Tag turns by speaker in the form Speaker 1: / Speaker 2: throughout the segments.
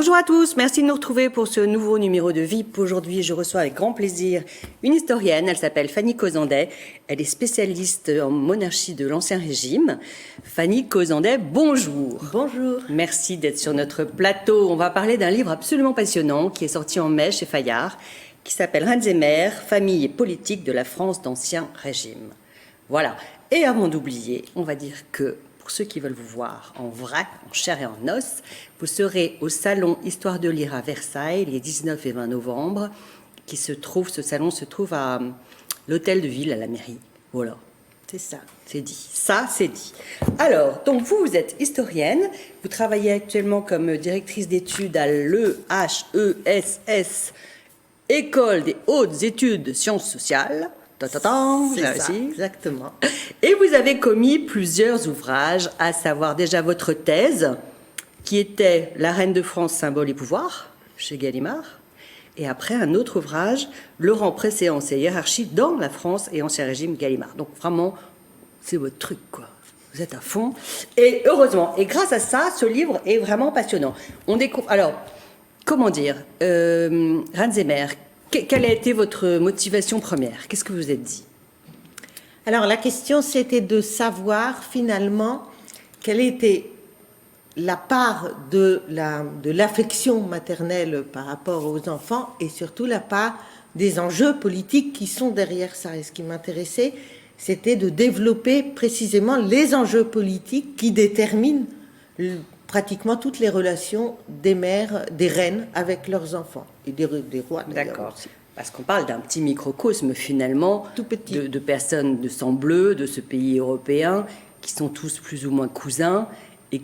Speaker 1: Bonjour à tous, merci de nous retrouver pour ce nouveau numéro de VIP. Aujourd'hui, je reçois avec grand plaisir une historienne, elle s'appelle Fanny Cozandet. Elle est spécialiste en monarchie de l'Ancien Régime. Fanny Cozandet, bonjour.
Speaker 2: Bonjour.
Speaker 1: Merci d'être sur notre plateau. On va parler d'un livre absolument passionnant qui est sorti en mai chez Fayard, qui s'appelle Reines et mères, famille et politique de la France d'Ancien Régime. Voilà. Et avant d'oublier, on va dire que pour ceux qui veulent vous voir en vrai, en chair et en os, vous serez au salon Histoire de lire à Versailles les 19 et 20 novembre. Ce salon se trouve à l'hôtel de ville, à la mairie. Voilà.
Speaker 2: C'est ça.
Speaker 1: C'est dit. Ça, c'est dit. Alors, donc vous êtes historienne. Vous travaillez actuellement comme directrice d'études à l'EHESS, École des hautes études sciences sociales.
Speaker 2: C'est ça, exactement.
Speaker 1: Et vous avez commis plusieurs ouvrages, à savoir déjà votre thèse, qui était La Reine de France, symbole et pouvoir, chez Gallimard, et après un autre ouvrage, Le rang, préséance et hiérarchie dans la France et Ancien Régime, Gallimard. Donc vraiment, c'est votre truc, quoi. Vous êtes à fond. Et heureusement, et grâce à ça, ce livre est vraiment passionnant. On découvre. Alors, comment dire, Reines et mères, quelle a été votre motivation première? Qu'est-ce que vous vous êtes dit?
Speaker 2: Alors, la question, c'était de savoir, finalement, quelle était la part de l'affection maternelle par rapport aux enfants et surtout la part des enjeux politiques qui sont derrière ça. Et ce qui m'intéressait, c'était de développer précisément les enjeux politiques qui déterminent pratiquement toutes les relations des mères, des reines avec leurs enfants et des rois.
Speaker 1: D'accord. Parce qu'on parle d'un petit microcosme finalement,
Speaker 2: tout petit,
Speaker 1: de personnes de sang bleu, de ce pays européen, qui sont tous plus ou moins cousins, et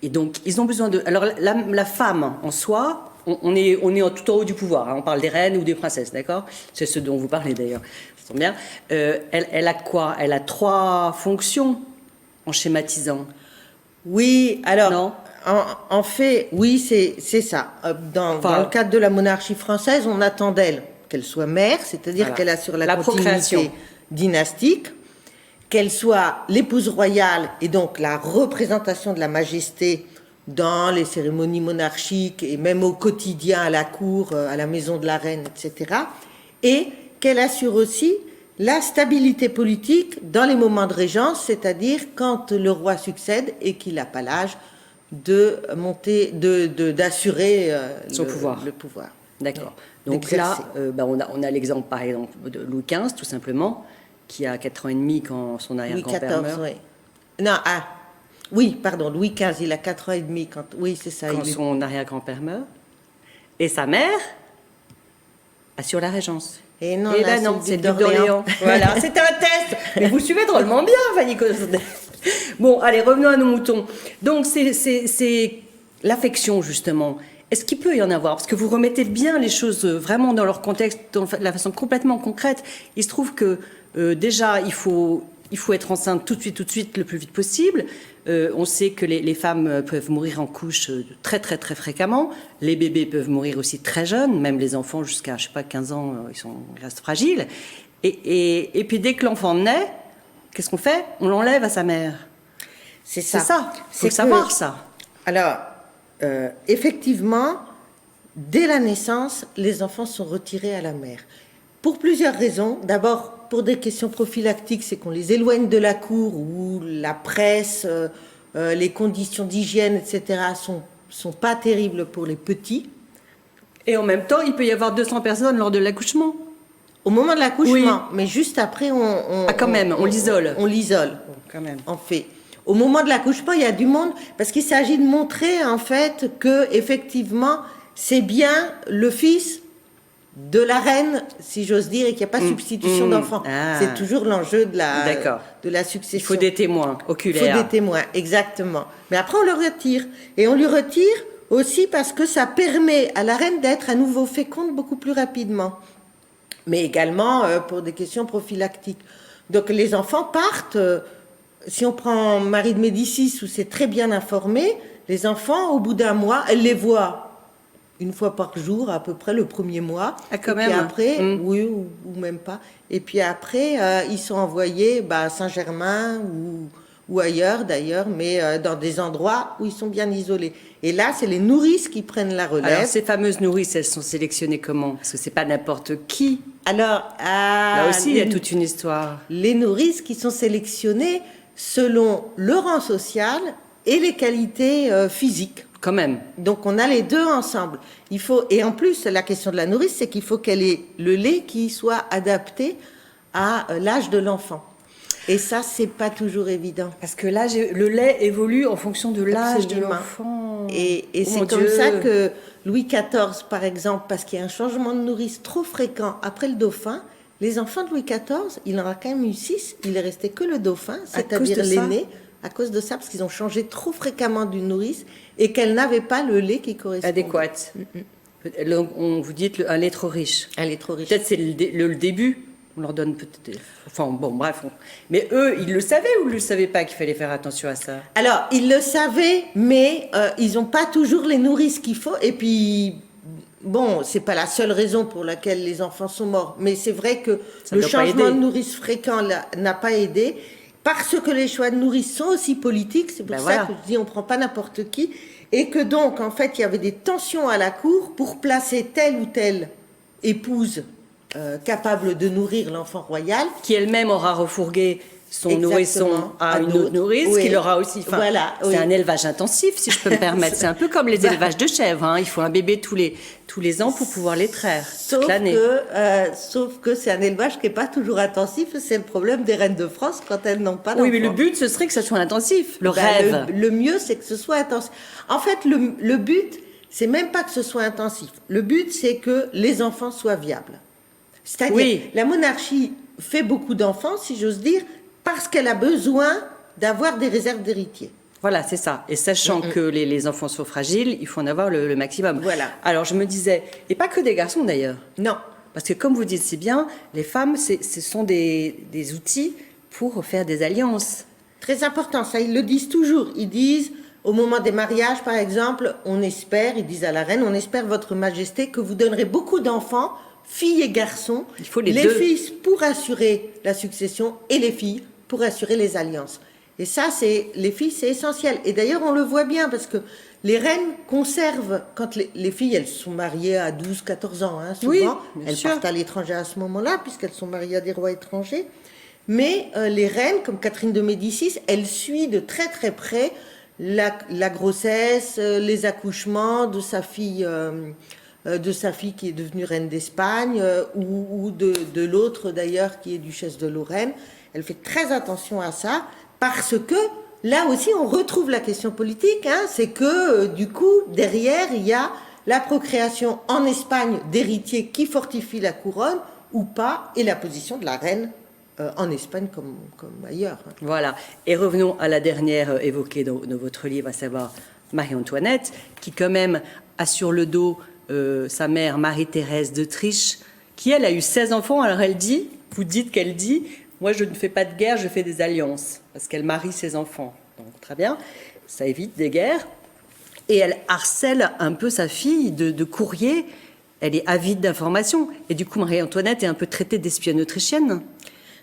Speaker 1: donc ils ont besoin de... Alors la femme en soi, on est tout en haut du pouvoir, hein, on parle des reines ou des princesses, d'accord? C'est ce dont vous parlez d'ailleurs, ça tombe bien. Elle a quoi? Elle a 3 fonctions en schématisant.
Speaker 2: Oui, alors,
Speaker 1: non,
Speaker 2: en fait, oui, c'est ça. Dans le cadre de la monarchie française, on attend d'elle qu'elle soit mère, c'est-à-dire voilà, qu'elle assure la continuité dynastique, qu'elle soit l'épouse royale et donc la représentation de la majesté dans les cérémonies monarchiques et même au quotidien à la cour, à la maison de la reine, etc. Et qu'elle assure aussi la stabilité politique dans les moments de régence, c'est-à-dire quand le roi succède et qu'il n'a pas l'âge d'assurer
Speaker 1: son pouvoir.
Speaker 2: Le pouvoir.
Speaker 1: D'accord. Donc là, on a l'exemple par exemple de Louis XV, tout simplement, qui a 4 ans et demi quand son arrière-grand-père meurt.
Speaker 2: Oui. Non, oui, pardon, Louis XV, il a 4 ans et demi quand... Oui, c'est ça.
Speaker 1: Quand son arrière-grand-père meurt. Et sa mère assure la régence.
Speaker 2: Et non,
Speaker 1: c'est le duc d'Orléans. Voilà, c'était un test. Mais vous suivez drôlement bien, Fanny Cozandet. Bon, allez, revenons à nos moutons. Donc, c'est l'affection, justement. Est-ce qu'il peut y en avoir? Parce que vous remettez bien les choses vraiment dans leur contexte, de la façon complètement concrète. Il se trouve que, déjà, il faut être enceinte tout de suite, le plus vite possible. On sait que les femmes peuvent mourir en couche très, très, très fréquemment. Les bébés peuvent mourir aussi très jeunes, même les enfants jusqu'à, 15 ans, ils restent fragiles. Et puis, dès que l'enfant naît, qu'est-ce qu'on fait? On l'enlève à sa mère.
Speaker 2: C'est ça.
Speaker 1: Il faut savoir ça.
Speaker 2: Alors, effectivement, dès la naissance, les enfants sont retirés à la mère. Pour plusieurs raisons. D'abord, pour des questions prophylactiques, c'est qu'on les éloigne de la cour où la presse, les conditions d'hygiène, etc. sont pas terribles pour les petits.
Speaker 1: Et en même temps, il peut y avoir 200 personnes lors de l'accouchement.
Speaker 2: Au moment de l'accouchement,
Speaker 1: oui.
Speaker 2: Mais juste après, on
Speaker 1: l'isole.
Speaker 2: On l'isole,
Speaker 1: quand même.
Speaker 2: En fait. Au moment de l'accouchement, il y a du monde, parce qu'il s'agit de montrer, en fait, que effectivement, c'est bien le fils de la reine, si j'ose dire, et qu'il n'y a pas substitution d'enfant. C'est toujours l'enjeu de la succession.
Speaker 1: Il faut des témoins oculaires.
Speaker 2: Il faut des témoins, exactement. Mais après, on le retire. Et on lui retire aussi parce que ça permet à la reine d'être à nouveau féconde beaucoup plus rapidement. Mais également pour des questions prophylactiques. Donc les enfants partent, si on prend Marie de Médicis, où c'est très bien informé, les enfants, au bout d'1 mois, elle les voit 1 fois par jour, à peu près le premier mois.
Speaker 1: Quand même.
Speaker 2: Puis après, oui, ou même pas. Et puis après, ils sont envoyés à Saint-Germain ou ailleurs d'ailleurs, mais dans des endroits où ils sont bien isolés. Et là, c'est les nourrices qui prennent la relève.
Speaker 1: Alors, ces fameuses nourrices, elles sont sélectionnées comment? Parce que c'est pas n'importe qui.
Speaker 2: Alors,
Speaker 1: là aussi, il y a toute une histoire.
Speaker 2: Les nourrices qui sont sélectionnées selon le rang social et les qualités physiques.
Speaker 1: Quand même.
Speaker 2: Donc, on a les deux ensemble. Et en plus, la question de la nourrice, c'est qu'il faut qu'elle ait le lait qui soit adapté à l'âge de l'enfant. Et ça, c'est pas toujours évident.
Speaker 1: Parce que le lait évolue en fonction de l'âge de l'enfant.
Speaker 2: Et c'est comme ça que Louis XIV, par exemple, parce qu'il y a un changement de nourrice trop fréquent après le dauphin, les enfants de Louis XIV, il en a quand même eu 6, il est resté que le dauphin, c'est-à-dire l'aîné, à cause de ça, parce qu'ils ont changé trop fréquemment d'une nourrice et qu'elle n'avait pas le lait qui correspondait.
Speaker 1: Adéquat. On vous dit un lait trop riche.
Speaker 2: Un lait trop riche.
Speaker 1: Peut-être c'est le début. On leur donne peut-être... Enfin, bon, bref. Mais eux, ils le savaient ou ils ne le savaient pas qu'il fallait faire attention à ça?
Speaker 2: Alors, ils le savaient, mais ils n'ont pas toujours les nourrices qu'il faut. Et puis, bon, c'est pas la seule raison pour laquelle les enfants sont morts. Mais c'est vrai que le changement de nourrice fréquent n'a pas aidé. Parce que les choix de nourrice sont aussi politiques. C'est pour ça que je dis on ne prend pas n'importe qui. Et que donc, en fait, il y avait des tensions à la cour pour placer telle ou telle épouse capable de nourrir l'enfant royal.
Speaker 1: Qui elle-même aura refourgué son nourrisson à une autre nourrice, qui l'aura aussi...
Speaker 2: Voilà,
Speaker 1: c'est un élevage intensif, si je peux me permettre. C'est un peu comme les élevages de chèvres. Hein. Il faut un bébé tous les ans pour pouvoir les traire toute l'année.
Speaker 2: Sauf que c'est un élevage qui n'est pas toujours intensif. C'est le problème des reines de France quand elles n'ont pas d'enfants.
Speaker 1: Oui, mais le but, ce serait que ça soit intensif. Le rêve.
Speaker 2: Le mieux, c'est que ce soit intensif. En fait, le but, c'est même pas que ce soit intensif. Le but, c'est que les enfants soient viables. C'est-à-dire, la monarchie fait beaucoup d'enfants, si j'ose dire, parce qu'elle a besoin d'avoir des réserves d'héritiers.
Speaker 1: Voilà, c'est ça. Et sachant que les enfants sont fragiles, il faut en avoir le maximum.
Speaker 2: Voilà.
Speaker 1: Alors, je me disais, et pas que des garçons d'ailleurs.
Speaker 2: Non.
Speaker 1: Parce que comme vous dites si bien, les femmes, ce sont des outils pour faire des alliances.
Speaker 2: Très important, ça, ils le disent toujours. Ils disent, au moment des mariages, par exemple, on espère, ils disent à la reine, on espère, votre majesté, que vous donnerez beaucoup d'enfants, filles et garçons,
Speaker 1: il faut les deux.
Speaker 2: Fils pour assurer la succession et les filles pour assurer les alliances. Et ça, les filles, c'est essentiel. Et d'ailleurs, on le voit bien parce que les reines conservent, quand les filles, elles sont mariées à 12, 14 ans, hein, souvent, elles partent à l'étranger à ce moment-là, puisqu'elles sont mariées à des rois étrangers. Mais les reines, comme Catherine de Médicis, elles suivent de très très près la grossesse, les accouchements de sa fille qui est devenue reine d'Espagne, ou de l'autre d'ailleurs qui est duchesse de Lorraine. Elle fait très attention à ça, parce que là aussi on retrouve la question politique, hein, c'est que du coup derrière il y a la procréation en Espagne d'héritiers qui fortifient la couronne ou pas, et la position de la reine en Espagne comme ailleurs.
Speaker 1: Voilà, et revenons à la dernière évoquée dans votre livre, à savoir Marie-Antoinette, qui quand même a sur le dos sa mère Marie-Thérèse d'Autriche, qui elle a eu 16 enfants. Alors elle dit, vous dites qu'elle dit, moi je ne fais pas de guerre, je fais des alliances, parce qu'elle marie ses enfants. Donc très bien, ça évite des guerres. Et elle harcèle un peu sa fille de courriers, elle est avide d'informations. Et du coup Marie-Antoinette est un peu traitée d'espionne autrichienne.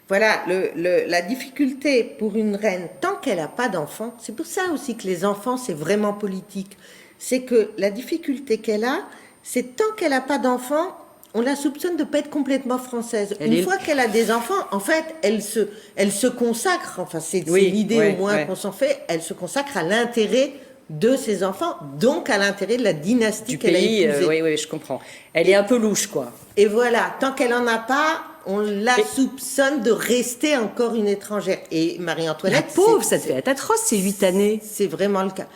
Speaker 2: Voilà, la difficulté pour une reine, tant qu'elle n'a pas d'enfants, c'est pour ça aussi que les enfants c'est vraiment politique, c'est que la difficulté qu'elle a, c'est tant qu'elle n'a pas d'enfants, on la soupçonne de ne pas être complètement française. Une fois qu'elle a des enfants, en fait, elle se consacre, enfin c'est l'idée au moins qu'on s'en fait, elle se consacre à l'intérêt de ses enfants, donc à l'intérêt de la dynastie qu'elle a épousée.
Speaker 1: Oui, je comprends. Elle est un peu louche, quoi.
Speaker 2: Et voilà, tant qu'elle n'en a pas, on la soupçonne de rester encore une étrangère. Et Marie-Antoinette...
Speaker 1: La pauvre, ça devait être atroce, ces 8 années.
Speaker 2: C'est vraiment le cas.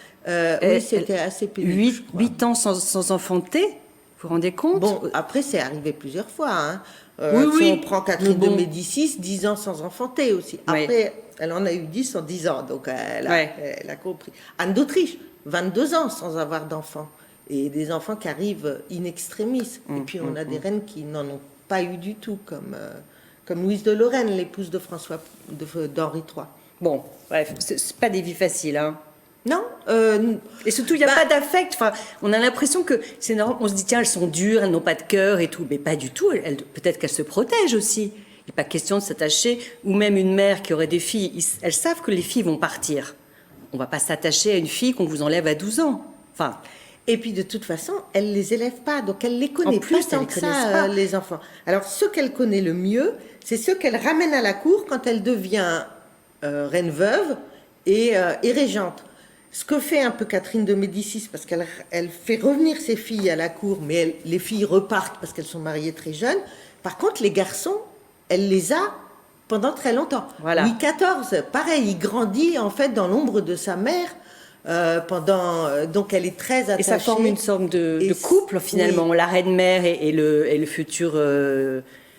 Speaker 2: Oui, c'était assez pénible.
Speaker 1: 8 ans sans enfanter, vous vous rendez compte?
Speaker 2: Bon, après, c'est arrivé plusieurs fois. Hein.
Speaker 1: Si
Speaker 2: on prend Catherine de Médicis, 10 ans sans enfanter aussi. Après, elle en a eu 10 en 10 ans, donc elle a compris. Anne d'Autriche, 22 ans sans avoir d'enfants. Et des enfants qui arrivent in extremis. Et puis, on a des reines qui n'en ont pas eu du tout, comme Louise de Lorraine, l'épouse de d'Henri III.
Speaker 1: Bon, bref, c'est pas des vies faciles, hein.
Speaker 2: Non.
Speaker 1: Et surtout, il n'y a pas d'affect. Enfin, on a l'impression que c'est normal. On se dit, tiens, elles sont dures, elles n'ont pas de cœur et tout. Mais pas du tout. Peut-être qu'elles se protègent aussi. n'est pas question de s'attacher, ou même une mère qui aurait des filles, elles savent que les filles vont partir. On ne va pas s'attacher à une fille qu'on vous enlève à 12 ans. Enfin,
Speaker 2: et puis de toute façon, elle ne les élève pas, donc elle ne les connaît pas tant que ça, les enfants. Alors ceux qu'elle connaît le mieux, c'est ceux qu'elle ramène à la cour quand elle devient reine veuve et régente. Ce que fait un peu Catherine de Médicis, parce qu'elle fait revenir ses filles à la cour, mais les filles repartent parce qu'elles sont mariées très jeunes. Par contre, les garçons, elle les a pendant très longtemps.
Speaker 1: Voilà.
Speaker 2: Louis XIV, pareil, il grandit en fait dans l'ombre de sa mère donc elle est très attachée.
Speaker 1: Et ça forme une sorte de couple finalement, oui. La reine-mère et le futur...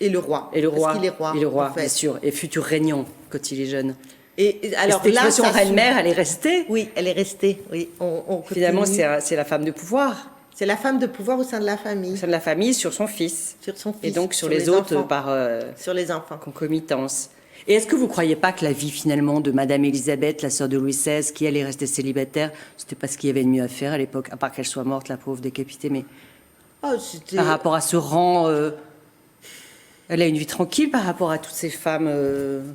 Speaker 2: Et le roi.
Speaker 1: Et le roi.
Speaker 2: Parce qu'il est roi.
Speaker 1: Et le roi,
Speaker 2: en fait.
Speaker 1: Bien sûr. Et futur régnant quand il est jeune.
Speaker 2: Et alors
Speaker 1: cette expression reine-mère, elle est restée.
Speaker 2: Oui, elle est restée. Oui,
Speaker 1: finalement, c'est la femme de pouvoir.
Speaker 2: C'est la femme de pouvoir au sein de la famille.
Speaker 1: Au sein de la famille, sur son fils.
Speaker 2: Sur son fils.
Speaker 1: Et donc sur les autres
Speaker 2: enfants.
Speaker 1: par
Speaker 2: sur les enfants.
Speaker 1: Concomitance. Et est-ce que vous ne croyez pas que la vie finalement de Madame Élisabeth, la sœur de Louis XVI, qui elle est restée célibataire, c'était pas ce qu'il y avait de mieux à faire à l'époque, à part qu'elle soit morte, la pauvre décapitée, mais par rapport à ce rang, elle a une vie tranquille par rapport à toutes ces femmes,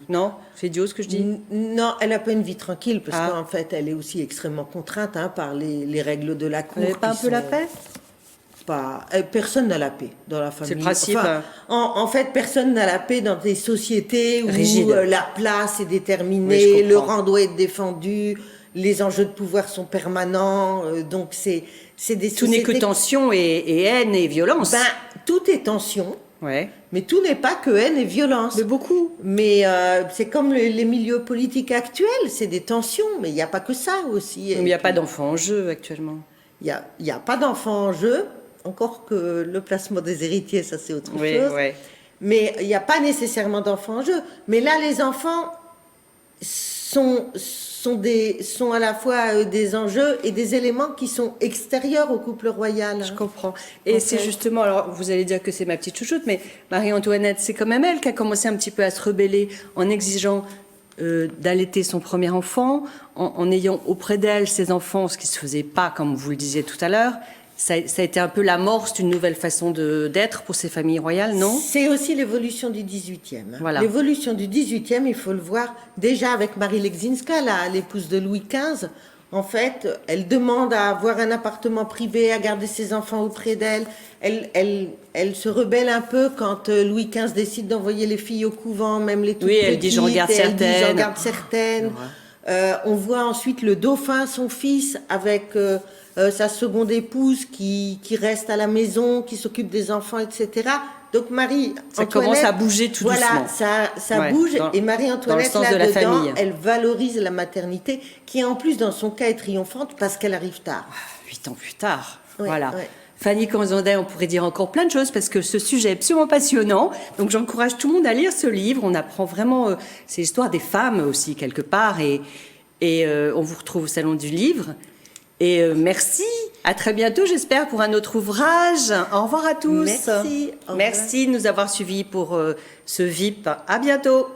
Speaker 1: non? C'est idiot ce que je dis?
Speaker 2: Non, elle n'a pas une vie tranquille parce qu'en fait, elle est aussi extrêmement contrainte par les règles de la cour.
Speaker 1: Elle n'avait pas un peu la paix?
Speaker 2: Personne n'a la paix dans la famille.
Speaker 1: C'est le principe.
Speaker 2: Enfin, en fait, personne n'a la paix dans des sociétés où la place est déterminée,
Speaker 1: oui,
Speaker 2: le rang doit être défendu, les enjeux de pouvoir sont permanents. Donc, c'est des sociétés...
Speaker 1: Tout n'est que tension et haine et violence.
Speaker 2: Tout est tension.
Speaker 1: Ouais.
Speaker 2: Mais tout n'est pas que haine et violence.
Speaker 1: Mais beaucoup.
Speaker 2: Mais c'est comme les milieux politiques actuels, c'est des tensions, mais il n'y a pas que ça aussi.
Speaker 1: Il n'y a pas d'enfants en jeu actuellement.
Speaker 2: Il n'y a pas d'enfants en jeu. Encore que le placement des héritiers, ça c'est autre chose.
Speaker 1: Oui.
Speaker 2: Mais il n'y a pas nécessairement d'enfants en jeu. Mais là, les enfants sont à la fois des enjeux et des éléments qui sont extérieurs au couple royal.
Speaker 1: Je comprends. Et c'est justement, alors vous allez dire que c'est ma petite chouchoute, mais Marie-Antoinette, c'est quand même elle qui a commencé un petit peu à se rebeller en exigeant d'allaiter son premier enfant, en ayant auprès d'elle ses enfants, ce qui ne se faisait pas, comme vous le disiez tout à l'heure. Ça a été un peu l'amorce d'une nouvelle façon d'être pour ces familles royales, non?
Speaker 2: C'est aussi l'évolution du XVIIIe.
Speaker 1: Voilà.
Speaker 2: L'évolution du XVIIIe, il faut le voir déjà avec Marie Leczinska, l'épouse de Louis XV. En fait, elle demande à avoir un appartement privé, à garder ses enfants auprès d'elle. Elle se rebelle un peu quand Louis XV décide d'envoyer les filles au couvent, même les toutes petites.
Speaker 1: Elle dit j'en garde certaines.
Speaker 2: Elle dit j'en garde certaines. On voit ensuite le dauphin, son fils, avec... sa seconde épouse qui reste à la maison, qui s'occupe des enfants, etc. Donc
Speaker 1: ça commence à bouger tout doucement.
Speaker 2: Voilà, ça bouge. Et Marie-Antoinette, là-dedans, elle valorise la maternité, qui en plus, dans son cas, est triomphante parce qu'elle arrive tard.
Speaker 1: 8 ans plus tard.
Speaker 2: Ouais,
Speaker 1: voilà.
Speaker 2: Ouais.
Speaker 1: Fanny Canzondet, on pourrait dire encore plein de choses parce que ce sujet est absolument passionnant. Donc j'encourage tout le monde à lire ce livre. On apprend vraiment... c'est l'histoire des femmes aussi, quelque part. Et on vous retrouve au Salon du Livre. Et merci, à très bientôt, j'espère, pour un autre ouvrage. Au revoir à tous.
Speaker 2: Merci.
Speaker 1: Merci de nous avoir suivis pour ce VIP. À bientôt.